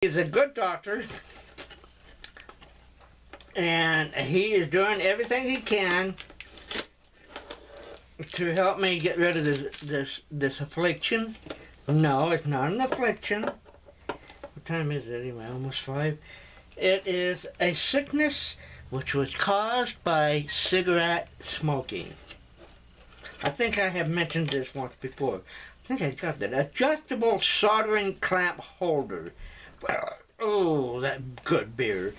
He's a good doctor, and he is doing everything he can to help me get rid of this affliction. No, it's not an affliction. What time is it anyway? Almost 5. It is a sickness which was caused by cigarette smoking. I think I have mentioned this once before. I think I got that. Adjustable soldering clamp holder. Oh, that good beer.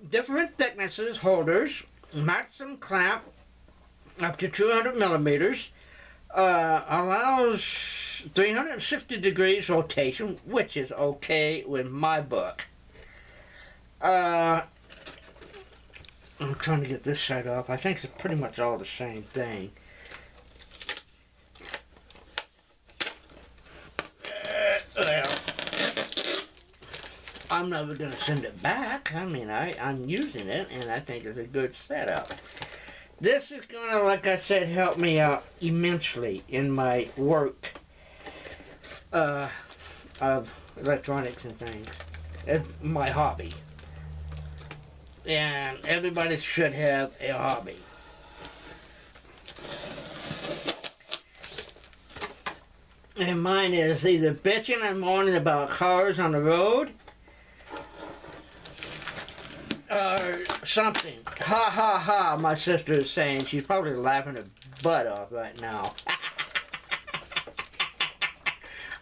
Different thicknesses holders. Maximum clamp up to 200 millimeters. Allows 360 degrees rotation, which is okay with my book. I'm trying to get this side off. I think it's pretty much all the same thing. Well, I'm never going to send it back. I mean, I'm using it, and I think it's a good setup. This is going to, like I said, help me out immensely in my work of electronics and things. It's my hobby. And everybody should have a hobby. And mine is either bitching and moaning about cars on the road, or something. Ha ha ha, my sister is saying. She's probably laughing her butt off right now.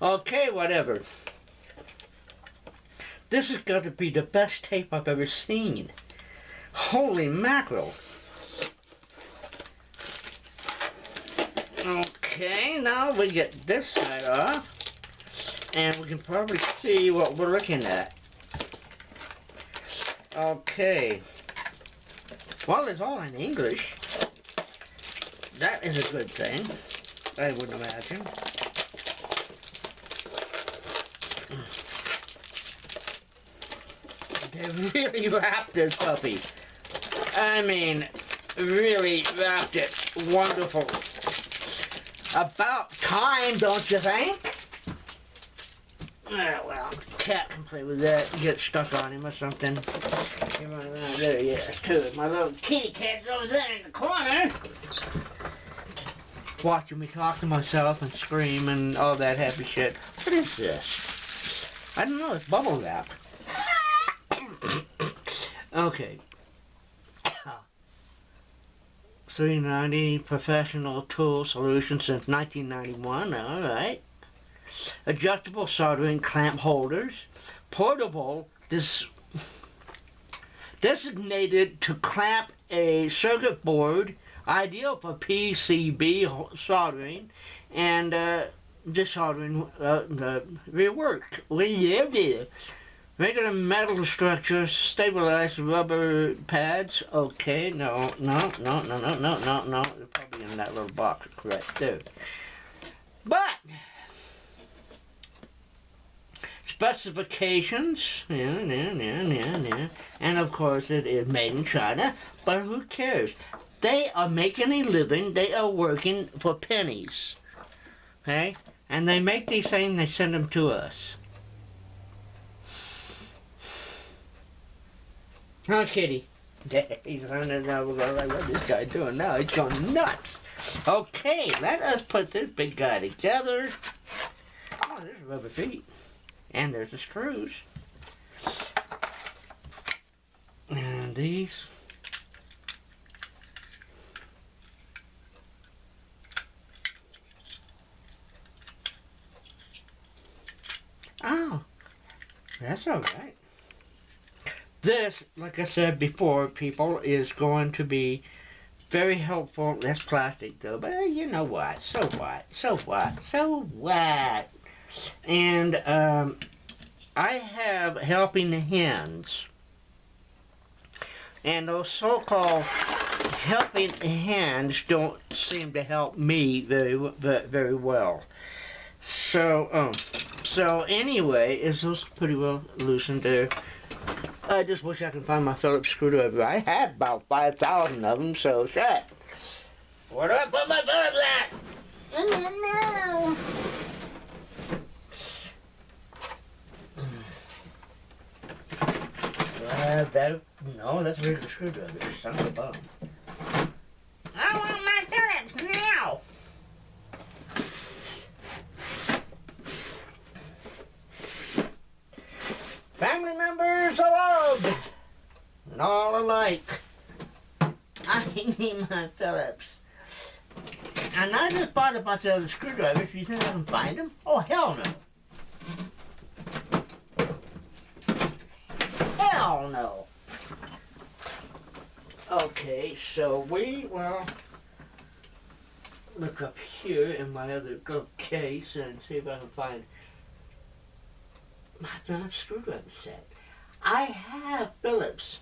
Okay, whatever. This has got to be the best tape I've ever seen. Holy mackerel. Okay, now we get this side off, and we can probably see what we're looking at. Okay. Well, it's all in English. That is a good thing, I would imagine. They really wrapped this puppy. I mean, really wrapped it. Wonderful. About time, don't you think? Well, cat can play with that. Get stuck on him or something. He run around there, yes, too. My little kitty cat's over there in the corner. Watching me talk to myself and scream and all that happy shit. What is this? I don't know. It's bubble wrap. Okay. 390 professional tool solution since 1991. All right. Adjustable soldering clamp holders. Portable, designated to clamp a circuit board. Ideal for PCB soldering and desoldering rework. Regular metal structure, stabilized rubber pads. Okay, no. They're probably in that little box, correct, too. But specifications, yeah. And of course it is made in China, but who cares? They are making a living, they are working for pennies. Okay? And they make these things, they send them to us. Huh, kitty? He's running now. We're going like, what is this guy doing now? He's going nuts. Okay, let us put this big guy together. Oh, there's rubber feet. And there's the screws. And these. Oh, that's all right. This, like I said before, people, is going to be very helpful. That's plastic, though. But you know what? So what? So what? So what? And I have helping hands. And those so-called helping hands don't seem to help me very well. So anyway, it's pretty well loosened there. I just wish I could find my Phillips screwdriver. I had about 5,000 of them, so shit. Where do I put my Phillips at? No. No, that's a regular screwdriver. Son of a bum. I want my Phillips now! Family members allowed! And all alike. I need my Phillips. And I just bought a bunch of other screwdrivers. Do you think I can find them? Oh, hell no. Hell no. Okay, so well, look up here in my other little case and see if I can find my Phillips screwdriver set. I have Phillips.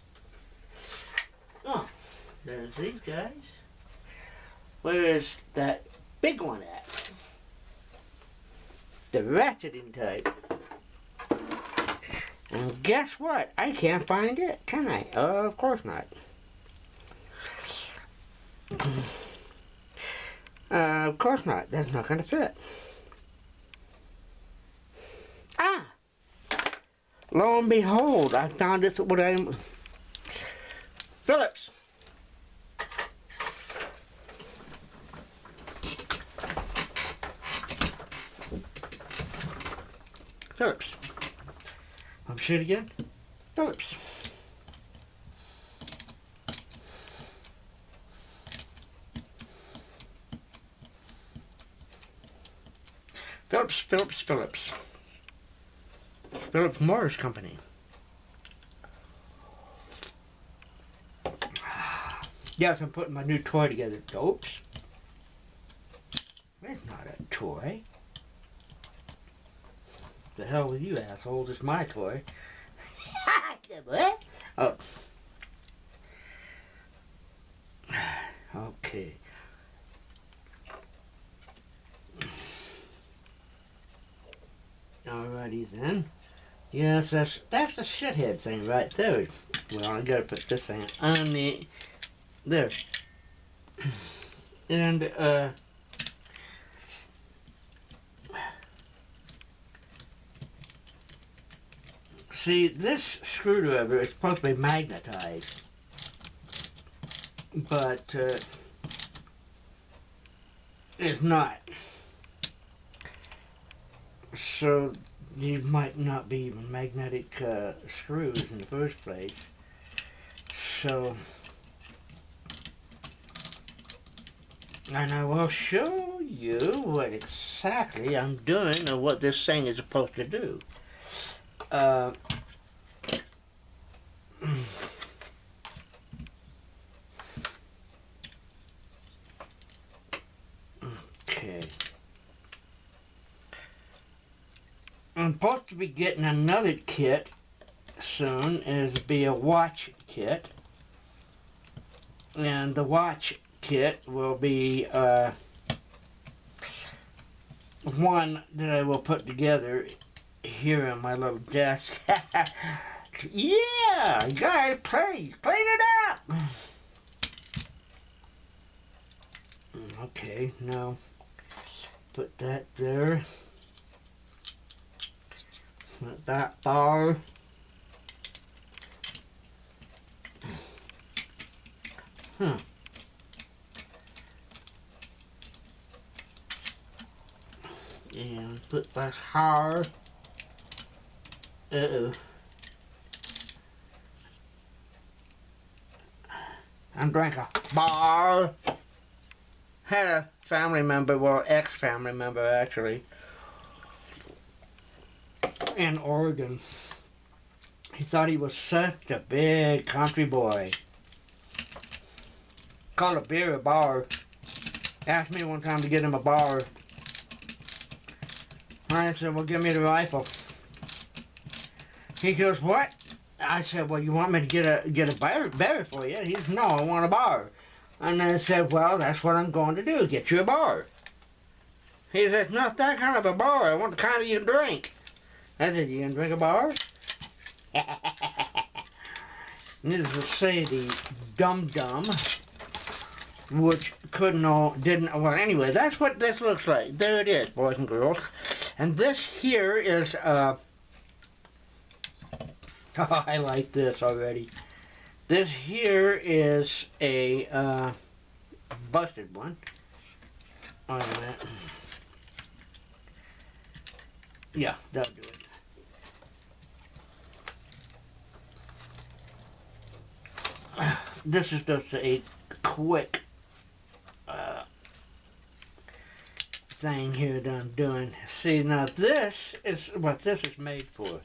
Oh, there's these guys. Where is that big one at? The ratcheting type. And guess what? I can't find it, can I? Of course not. Of course not. That's not going to fit. Ah! Lo and behold, I found it. What I'm... Phillips. Phillips. I'm say it again. Phillips. Phillips, Phillips, Phillips. Philip Morris Company. Yes, I'm putting my new toy together. Oops. That's not a toy. The hell with you assholes, it's my toy. What? Oh. Okay. Alrighty then. Yes, that's the shithead thing right there. Well, I gotta put this thing on the there. And see, this screwdriver is supposed to be magnetized, but it's not. So these might not be even magnetic screws in the first place. So, and I will show you what exactly I'm doing or what this thing is supposed to do. Okay. I'm supposed to be getting another kit soon. It'll be a watch kit. And the watch kit will be one that I will put together here on my little desk. Yeah, guys, please clean it up. Okay, now put that there. Put that bar. And put that here. Uh-oh. And drink a bar. Had a family member, well, ex-family member actually, in Oregon. He thought he was such a big country boy. Called a beer a bar. Asked me one time to get him a bar. I said, well, give me the rifle. He goes, what? I said, well, you want me to get a bear for you? He said, no, I want a bar. And I said, well, that's what I'm going to do, get you a bar. He said, not that kind of a bar, I want the kind you drink. I said, you can drink a bar? Needless to say, the dum-dum, which didn't, well, anyway, that's what this looks like. There it is, boys and girls. And this here is, Oh, I like this already. This here is a busted one. Wait a minute. Yeah, that'll do it. This is just a quick thing here that I'm doing. See, now this is what this is made for.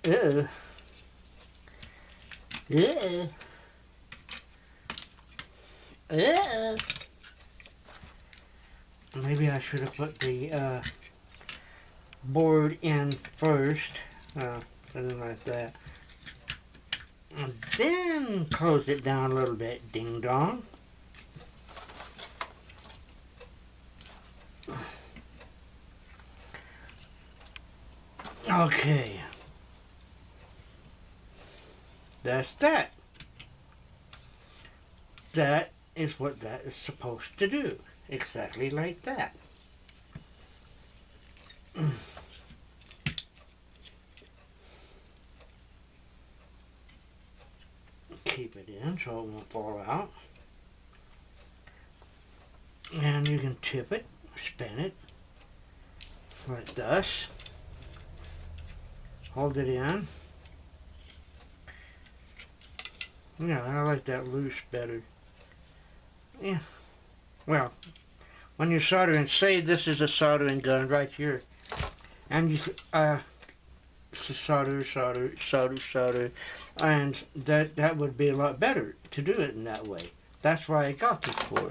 Ew. Ew. Ew. Maybe I should have put the board in first. Something like that. And then close it down a little bit. Ding dong. Okay. That's that. That is what that is supposed to do. Exactly like that. Keep it in so it won't fall out. And you can tip it, spin it, like this. Hold it in. Yeah, I like that loose better. Yeah. Well, when you're soldering, say this is a soldering gun right here. And you solder, and that would be a lot better to do it in that way. That's why I got this for.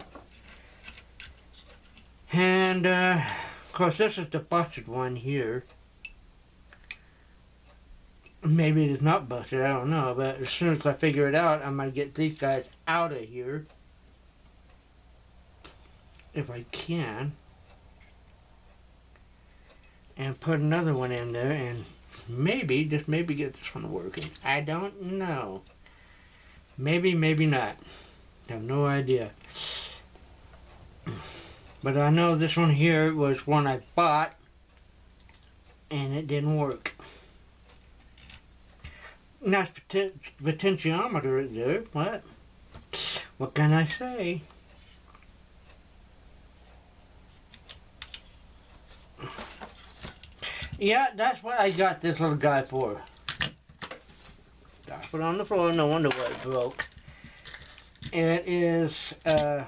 And of course this is the busted one here. Maybe it's not busted, I don't know, but as soon as I figure it out, I'm gonna get these guys out of here. If I can. And put another one in there and maybe, just maybe get this one working. I don't know. Maybe, maybe not. I have no idea. But I know this one here was one I bought and it didn't work. Nice potentiometer there. What can I say? Yeah, that's what I got this little guy for. Drop it on the floor, no wonder why it broke. It is